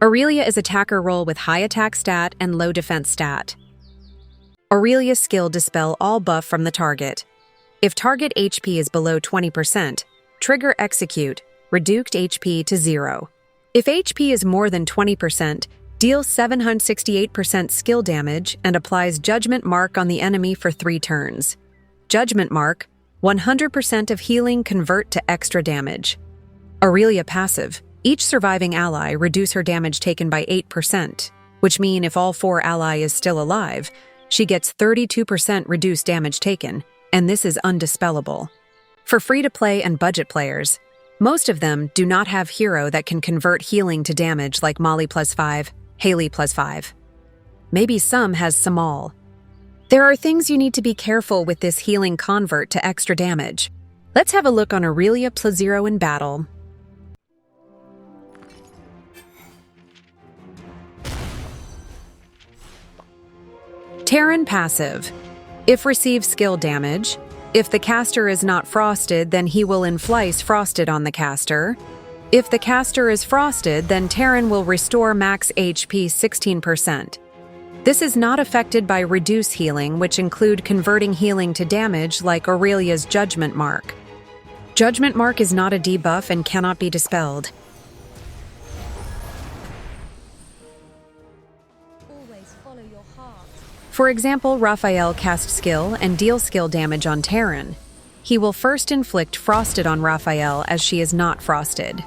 Aurelia is attacker role with high attack stat and low defense stat. Aurelia's skill dispel all buff from the target. If target HP is below 20%, trigger execute, reduced HP to 0. If HP is more than 20%, deal 768% skill damage and applies Judgment Mark on the enemy for 3 turns. Judgment Mark, 100% of healing convert to extra damage. Aurelia passive, each surviving ally reduce her damage taken by 8%, which mean if all 4 ally is still alive, she gets 32% reduced damage taken, and this is undispellable. For free-to-play and budget players, most of them do not have hero that can convert healing to damage like Molly +5, Haley +5. Maybe some has Samal. There are things you need to be careful with this healing convert to extra damage. Let's have a look on Aurelia +0 in battle. Terran passive. If receives skill damage, if the caster is not frosted, then he will inflice frosted on the caster. If the caster is frosted, then Terran will restore max HP 16%. This is not affected by reduce healing, which include converting healing to damage like Aurelia's Judgment Mark. Judgment Mark is not a debuff and cannot be dispelled. For example, Raphael cast skill and deal skill damage on Terran. He will first inflict frosted on Raphael as she is not frosted.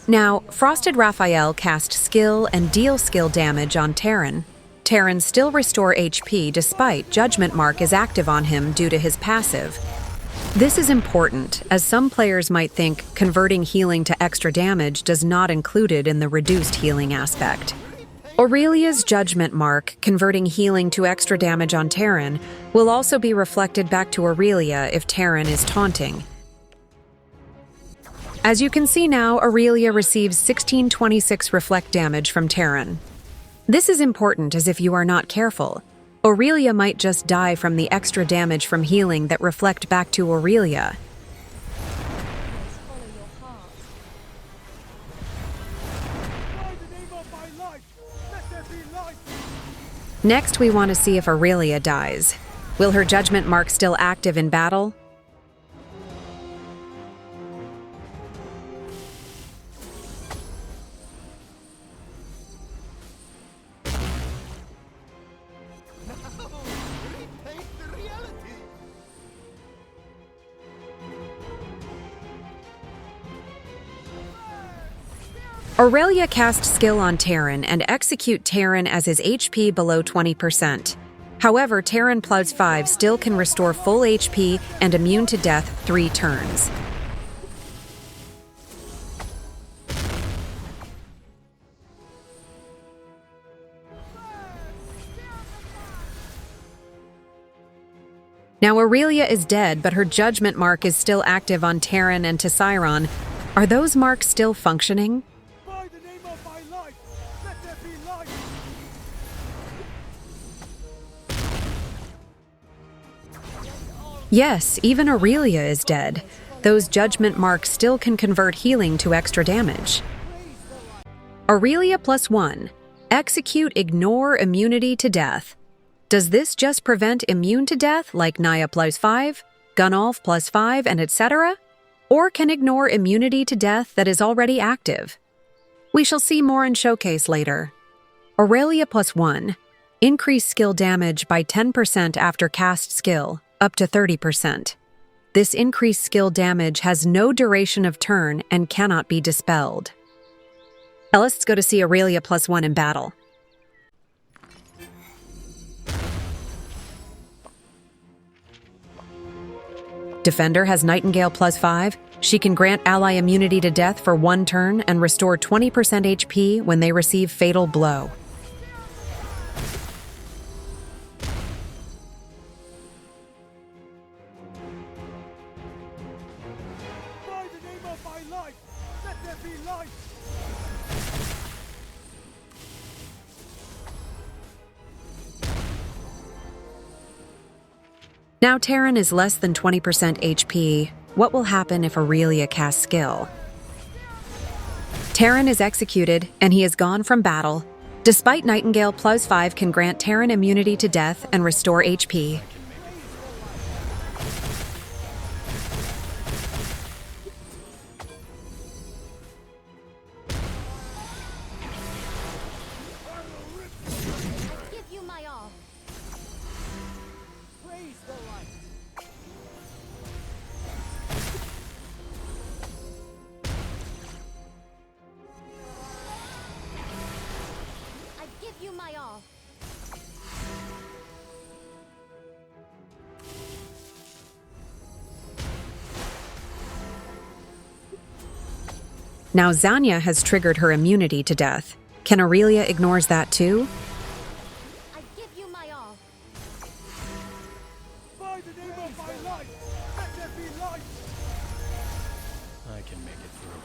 Now, frosted Raphael cast skill and deal skill damage on Terran. Terran still restore HP despite Judgment Mark is active on him due to his passive. This is important, as some players might think converting healing to extra damage does not included in the reduced healing aspect. Aurelia's Judgment Mark, converting healing to extra damage on Terran, will also be reflected back to Aurelia if Terran is taunting. As you can see now, Aurelia receives 1626 reflect damage from Terran. This is important as if you are not careful, Aurelia might just die from the extra damage from healing that reflect back to Aurelia. Next, we want to see if Aurelia dies. Will her Judgment Mark still active in battle? Aurelia cast skill on Terran and execute Terran as his HP below 20%. However, Terran +5 still can restore full HP and immune to death 3 turns. Now Aurelia is dead, but her Judgment Mark is still active on Terran and Tessiron. Are those marks still functioning? Yes, even Aurelia is dead. Those Judgment Marks still can convert healing to extra damage. Aurelia +1. Execute ignore immunity to death. Does this just prevent immune to death like Naya +5, Gunnulf +5, and etc.? Or can ignore immunity to death that is already active? We shall see more in Showcase later. Aurelia +1. Increase skill damage by 10% after cast skill, up to 30%. This increased skill damage has no duration of turn and cannot be dispelled. Now let's go to see Aurelia +1 in battle. Defender has Nightingale +5. She can grant ally immunity to death for 1 turn and restore 20% HP when they receive Fatal Blow. Now Terran is less than 20% HP. What will happen if Aurelia casts skill? Terran is executed, and he is gone from battle. Despite Nightingale plus 5 can grant Terran immunity to death and restore HP. Now Zanya has triggered her immunity to death. Can Aurelia ignores that too? I give you my all. By the name of my life, let there be light. I can make it through.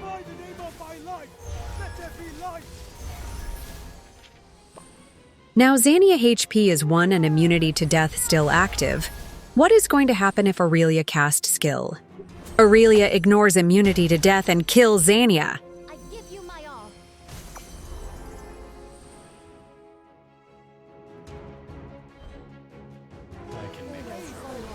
By the name of my life, let there be light. Now Zanya HP is 1 and immunity to death still active. What is going to happen if Aurelia cast skill? Aurelia ignores immunity to death and kills Zanya. I give you my all. I can make it through.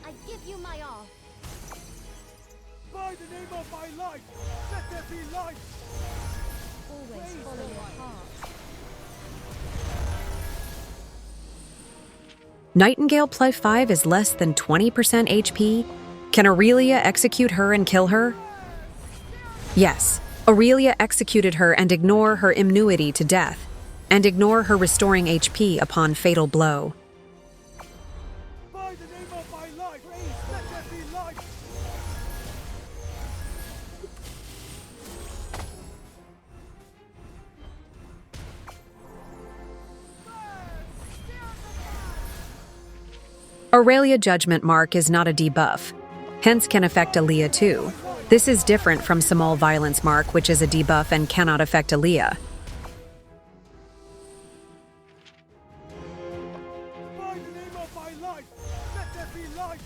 I give you my all. By the name of my life, let there be light. Always follow your heart. Nightingale plus 5 is less than 20% HP. Can Aurelia execute her and kill her? Yes, Aurelia executed her and ignore her immunity to death, and ignore her restoring HP upon fatal blow. By the name of my life, let there be light. Aurelia Judgment Mark is not a debuff, hence can affect Aaliyah too. This is different from Small Violence Mark, which is a debuff and cannot affect Aaliyah. By the name of my life, let there be light.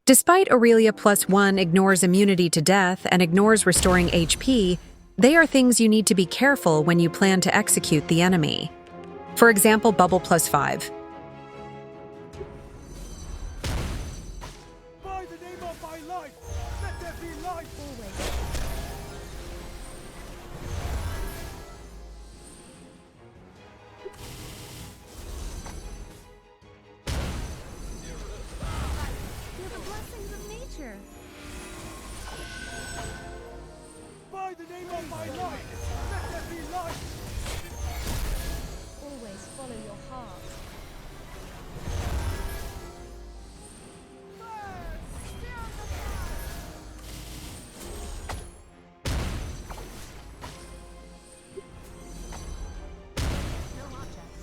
Despite Aurelia plus 1 ignores immunity to death and ignores restoring HP, they are things you need to be careful when you plan to execute the enemy. For example, Bubble plus 5. By the name of my life, let there be light. Feel the blessings of nature. By the name of my life, let there be light. Always follow your heart. No objects.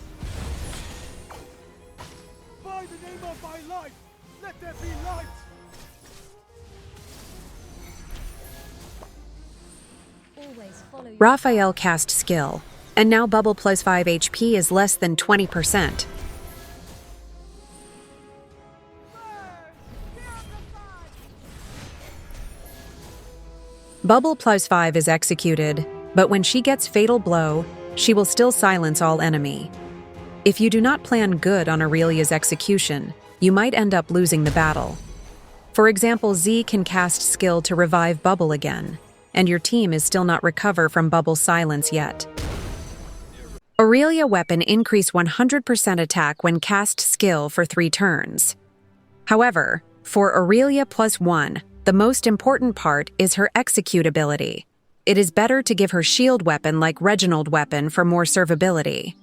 By the name of my life, let there be light. Always follow your Raphael cast skill, and now Bubble plus 5 HP is less than 20%. Bubble plus 5 is executed, but when she gets fatal blow, she will still silence all enemy. If you do not plan good on Aurelia's execution, you might end up losing the battle. For example, Z can cast skill to revive Bubble again, and your team is still not recover from Bubble's silence yet. Aurelia weapon increase 100% attack when cast skill for 3 turns. However, for Aurelia plus 1, the most important part is her execute ability. It is better to give her shield weapon like Reginald weapon for more servability.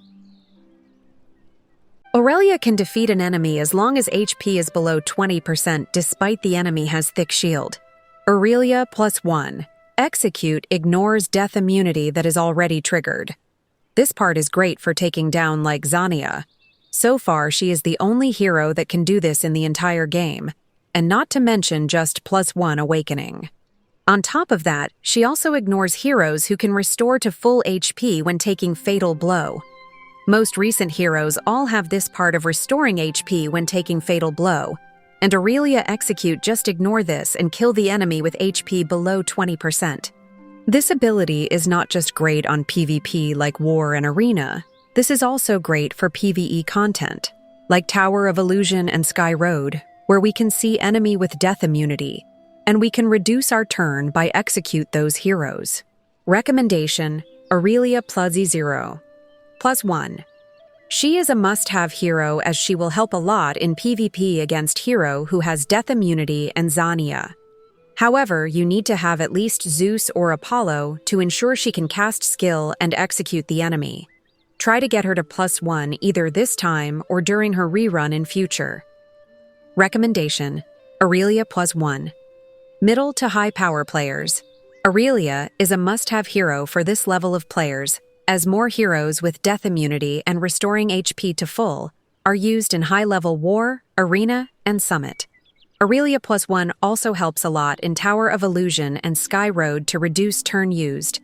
Aurelia can defeat an enemy as long as HP is below 20% despite the enemy has thick shield. Aurelia +1. Execute ignores death immunity that is already triggered. This part is great for taking down like Zania. So far, she is the only hero that can do this in the entire game, and not to mention just +1 awakening. On top of that, she also ignores heroes who can restore to full HP when taking Fatal Blow. Most recent heroes all have this part of restoring HP when taking Fatal Blow, and Aurelia Execute just ignore this and kill the enemy with HP below 20%. This ability is not just great on PvP like War and Arena, this is also great for PvE content, like Tower of Illusion and Sky Road, where we can see enemy with death immunity, and we can reduce our turn by execute those heroes. Recommendation: Aurelia +0. +1. She is a must-have hero as she will help a lot in PvP against hero who has death immunity and Zania. However, you need to have at least Zeus or Apollo to ensure she can cast skill and execute the enemy. Try to get her to +1 either this time or during her rerun in future. Recommendation: Aurelia +1. Middle to high power players. Aurelia is a must-have hero for this level of players, as more heroes with death immunity and restoring HP to full are used in high-level War, Arena, and Summit. Aurelia +1 also helps a lot in Tower of Illusion and Sky Road to reduce turn used,